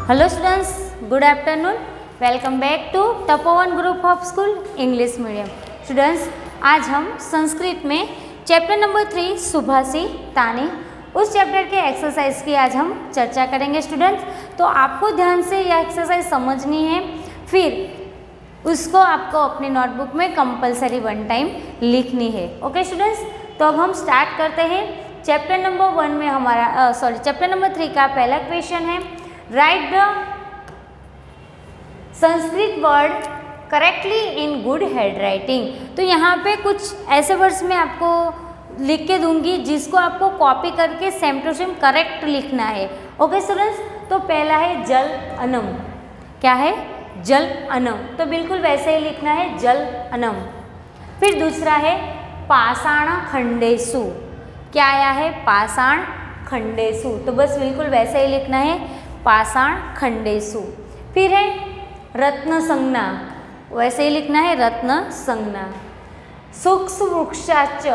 Hello students, good afternoon. Welcome back to Tapovan group of school English medium. Students, आज हम संस्कृत में chapter number 3 सुभाषितानि उस chapter के exercise की आज हम चर्चा करेंगे। स्टूडेंट्स, तो आपको ध्यान से यह एक्सरसाइज समझनी है, फिर उसको आपको अपनी नोटबुक में कंपलसरी 1 टाइम लिखनी है। ओके स्टूडेंट्स, तो अब हम स्टार्ट करते हैं। चैप्टर नंबर 1 में हमारा चैप्टर नंबर 3 का पहला क्वेश्चन है, right the Sanskrit word correctly in good hand writing. तो यहाँ पे कुछ ऐसे वर्ड्स मैं आपको लिख के दूंगी जिसको आपको कॉपी करके सेम टू सेम करेक्ट लिखना है। ओके स्टूडेंट्स, तो पहला है जल अनम। क्या है? जल अनम। तो बिल्कुल वैसे ही लिखना है, जल अनम। फिर दूसरा है पाषाण खंडेषु। क्या आया है? पाषाण खंडेषु। तो बस बिल्कुल वैसे ही लिखना है, पाषाण खंडेषु। फिर है रत्न संज्ञा, वैसे ही लिखना है, रत्न संज्ञा। शुष्क वृक्षाच,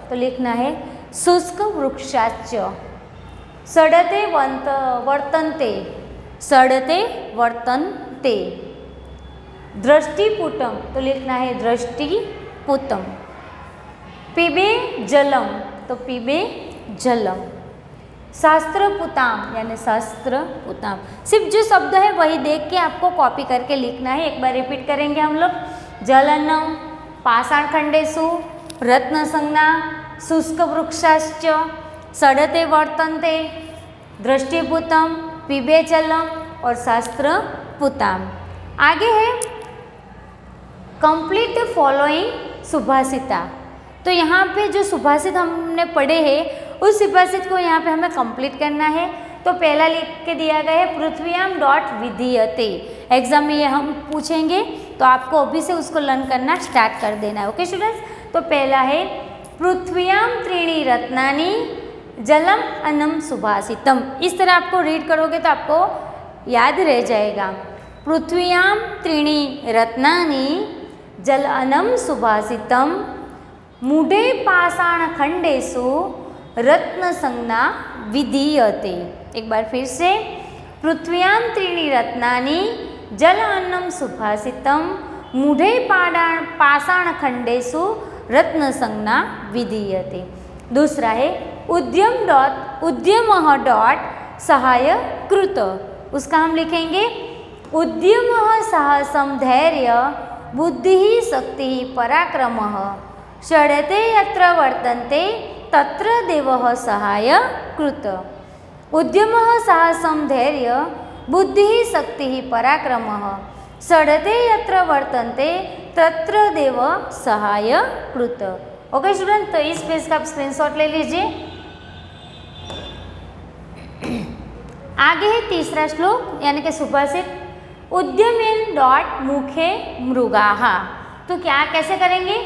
तो लिखना है शुष्क वृक्षाच। सड़ते वर्तन्ते, सड़ते वर्तन्ते। दृष्टिपुटम, तो लिखना है दृष्टिपुटम। पीबे जलम, तो पीबे जलम। शास्त्रपुताम यानी शास्त्रपुताम। सिर्फ जो शब्द है वही देख के आपको कॉपी करके लिखना है। एक बार रिपीट करेंगे हम लोग, जलन्नम, पाषाण खंडेषु, रत्न संज्ञा, शुष्क वृक्षाश्च, सड़ते वर्तन्ते, दृष्टिपुतम, पीबे जलम और शास्त्रपुताम। आगे है कंप्लीट द फॉलोइंग सुभाषिता। तो यहाँ पे जो सुभाषित हमने पढ़े हैं उस सुभाषित को यहाँ पे हमें कंप्लीट करना है। तो पहला लिख के दिया गया है पृथ्व्याम डॉट विधीयते। एग्जाम में ये हम पूछेंगे, तो आपको अभी से उसको लर्न करना स्टार्ट कर देना है। ओके स्टूडेंट्स, तो पहला है पृथ्व्याम त्रीणि रत्नानि जलम अन्नम सुभाषितम। इस तरह आपको रीड करोगे तो आपको याद रह जाएगा। पृथ्व्याम त्रीणि रत्नानि जल अन्नम सुभाषितम मूढ़े पाषाण खंडेषु रत्न संज्ञा विधीयते। एक बार फिर से, पृथ्व्याम त्रीणि रत्नानि जल अन्नम सुभाषितम मूढ़े पाषाण खंडेषु रत्न संज्ञा विधीयते। दूसरा है उद्यमः डॉट सहाय कृत। उसका हम लिखेंगे उद्यमः साहसम धैर्य बुद्धि शक्ति पराक्रमः षडते यत्र वर्तन्ते तत्र देवः सहाय कृत। उद्यमः साहसं धैर्य बुद्धिः शक्तिः पराक्रमः षडते यत्र वर्तन्ते तत्र देव सहाय कृत। ओके स्टूडेंट, तो इस पेज का आप स्क्रीनशॉट ले लीजिए। आगे है तीसरा श्लोक यानी कि सुभाषित, उद्यमेन डॉट मुखे मृगाः। तो क्या कैसे करेंगे?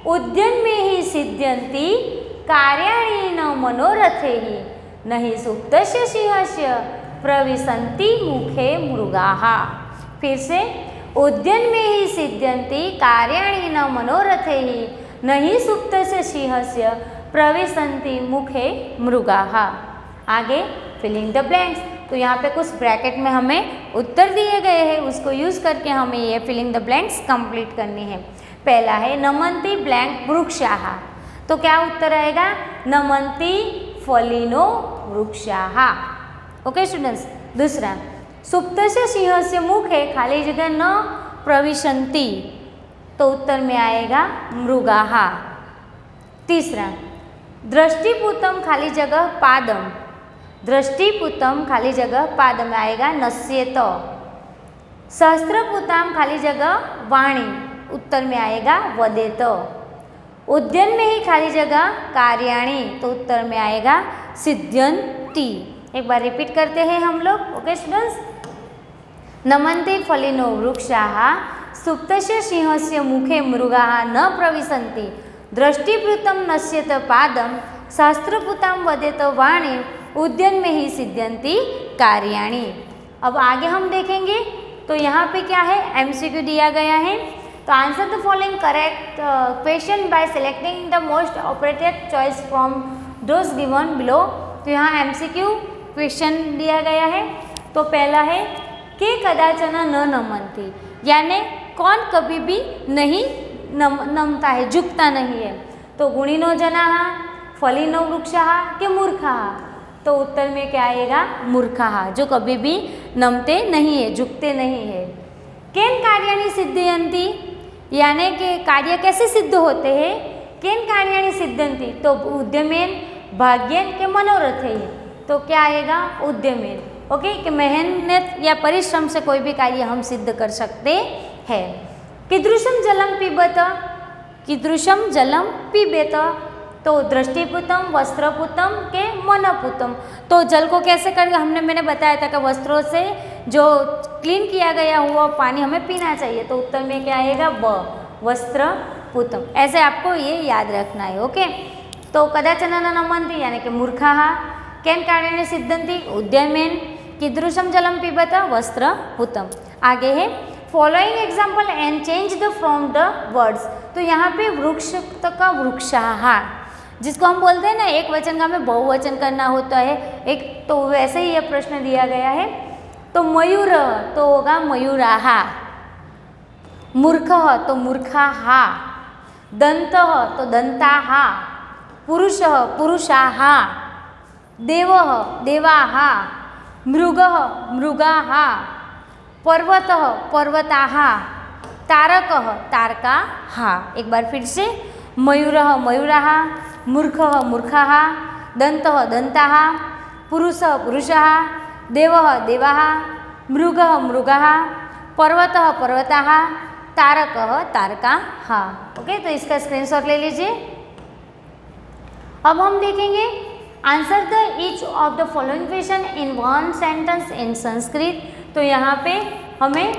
उद्यम में ही सिद्ध्यन्ति कार्याणि न मनोरथे ही नहि सुप्तस्य सिंहस्य प्रविशन्ति मुखे मृगाः। फिर से, उद्यम में ही सिद्ध्यन्ति कार्याणि न मनोरथे ही नहि सुप्तस्य सिंहस्य प्रविशन्ति मुखे मृगाः। आगे फिलिंग द ब्लैंक्स। तो यहाँ पे कुछ ब्रैकेट में हमें उत्तर दिए गए हैं, उसको यूज करके हमें ये फिलिंग द ब्लैंक्स कंप्लीट करनी है। पहला है नमन्ति ब्लैंक वृक्षाः। तो क्या उत्तर आएगा? नमन्ति फलिनो वृक्षाः। Okay students. दूसरा, सुप्तस्य सिंहस्य मुखे खाली जगह न प्रविशन्ति, तो उत्तर में आएगा मृगाः। तीसरा, दृष्टिपुतम खाली जगह पादम, दृष्टिपुतम खाली जगह पादम आएगा नश्येत। सहस्त्रपुताम खाली जगह वाणी, उत्तर में आएगा वदेत। उद्यम में ही खाली जगह कार्याणि, तो उत्तर में आएगा सिद्ध्यन्ति। एक बार रिपीट करते हैं हम लोग। ओके स्टूडेंट्स, नमन्ति फलिनो वृक्षाः सुप्तस्य सिंहस्य मुखे मृगाः न प्रविशन्ति दृष्टिपुतम नश्येत पादम सहस्त्रपुताम वदेत वाणी उद्यम में ही सिद्ध्यन्ति कार्याणि। अब आगे हम देखेंगे, तो यहाँ पे क्या है, एमसीक्यू दिया गया है। तो answer the following correct question by selecting the most appropriate choice from those given below. तो यहाँ एमसीक्यू क्वेश्चन दिया गया है। तो पहला है के कदाचन न नमन्ति, यानी कौन कभी भी नहीं नमता है, झुकता नहीं है। तो गुणिनो जनाः, फलिनो वृक्षाः के मूर्खाः, तो उत्तर में क्या आएगा? मूर्खाः, जो कभी भी नमते नहीं है, झुकते नहीं है। केन कार्याणि सिद्धयन्ति, यानी कि कार्य कैसे सिद्ध होते हैं? केन कार्याणि सिद्धयन्ति, तो उद्यमेन, भाग्येन के मनोरथैः, तो क्या आएगा? उद्यमेन। ओके, कि मेहनत या परिश्रम से कोई भी कार्य हम सिद्ध कर सकते हैं। कीदृशं जलं पिबत, कीदृशं जलं पिबेत, तो दृष्टिपूतम, वस्त्रपूतम के मनपूतम, तो जल को कैसे करेंगे? मैंने बताया था कि वस्त्रों से जो क्लीन किया गया हुआ पानी हमें पीना चाहिए, तो उत्तर में क्या आएगा? ब, वस्त्रपूतम। ऐसे आपको ये याद रखना है। ओके, तो कदाचन न नमन्ति यानी कि मूर्खाः, केन कार्याणि सिद्धन्ति, उद्यमेन, कीदृशं जलं पिबत, वस्त्रपूतम। आगे है following example and change the from the words, तो यहाँ पे वृक्ष का वृक्षाः, जिसको हम बोलते हैं ना एक वचन का हमें बहुवचन करना होता है एक, तो वैसे ही यह प्रश्न दिया गया है। तो मयूर तो होगा मयूराः, मूर्खः तो मूर्खाः, दन्तः तो दन्ताः, पुरुषः पुरुषाः, देवः देवाः, मृगः मृगाः, पर्वतः पर्वताः, तारकः तारकाः। एक बार फिर से, मयूरः मयूराः, मूर्खः मूर्खाः, दन्तः दन्ताः, पुरुषः पुरुषाः, देवः देवाः, मृगः मृगाः, पर्वतः पर्वताः, तारकः तारकाः। ओके, तो इसका स्क्रीनशॉट ले लीजिए। अब हम देखेंगे answer the each of the following question in one sentence in Sanskrit. तो यहाँ पे हमें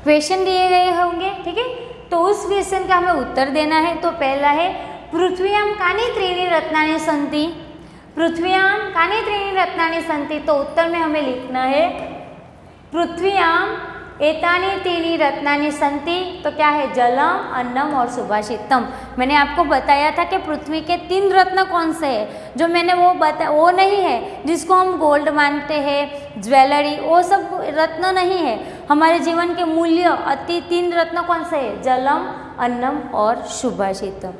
क्वेश्चन दिए गए होंगे, ठीक है, तो उस क्वेश्चन का हमें उत्तर देना है। तो पहला है पृथ्व्यां कानि त्रीणि रत्नानि सन्ति, पृथ्व्यां कानि त्रीणि रत्नानि सन्ति, तो उत्तर में हमें लिखना है पृथ्व्यां एतानि त्रीणि रत्नानि सन्ति, तो क्या है? जलम, अन्नम और सुभाषितम। मैंने आपको बताया था कि पृथ्वी के 3 रत्न कौन से हैं, जो मैंने वो नहीं है जिसको हम गोल्ड मानते हैं, ज्वेलरी, वो सब रत्न नहीं है। हमारे जीवन के मूल्य अति 3 रत्न कौन से हैं? जलम, अन्नम और सुभाषितम।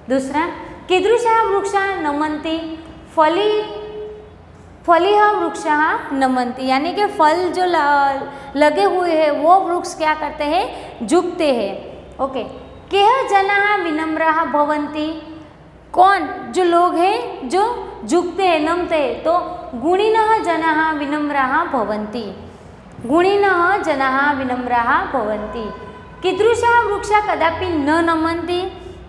दूसरा, कीदृशः वृक्षः नमन्ति, फलिः वृक्षः नमन्ति, यानी कि फल जो लगे हुए हैं वो वृक्ष क्या करते हैं? झुकते हैं। ओके, केह जनाः विनम्राः भवन्ति, कौन? जो लोग हैं जो झुकते हैं, नमते हैं, तो गुणिनः जनाः विनम्राः भवन्ति, गुणिनः जनाः विनम्राः भवन्ति। कीदृशः वृक्षः कदापि न नमन्ति,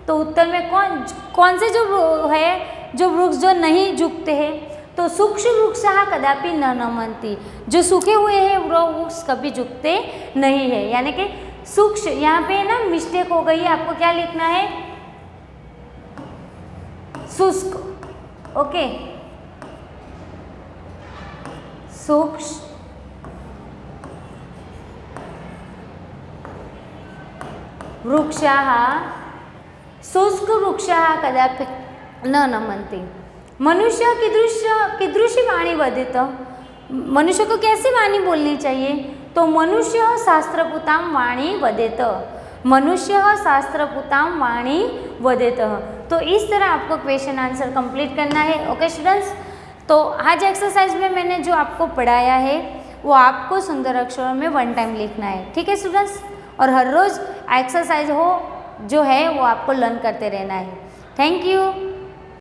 तो उत्तर में कौन से जो है जो वृक्ष जो नहीं झुकते हैं, तो सूक्ष्म वृक्षः कदापि न नमन्ति, जो सूखे हुए हैं वो वृक्ष कभी झुकते नहीं है, यानी कि सूक्ष्म, यहाँ पे ना मिस्टेक हो गई है, आपको क्या लिखना है? शुष्क। ओके, सूक्ष्म वृक्षः, शुष्क वृक्षः कदापि न नमन्ति। मनुष्य कीदृशी वाणी वदेत, मनुष्य को कैसी वाणी बोलनी चाहिए? तो मनुष्य शास्त्रपुतां वाणी वदेत, मनुष्य शास्त्रपुतां वाणी वदेत। तो इस तरह आपको क्वेश्चन आंसर कंप्लीट करना है। ओके स्टूडेंट्स, तो आज एक्सरसाइज में मैंने जो आपको पढ़ाया है वो आपको सुंदर अक्षरों में 1 टाइम लिखना है, ठीक है स्टूडेंट्स, और हर रोज़ एक्सरसाइज जो है वो आपको लर्न करते रहना है। Thank you.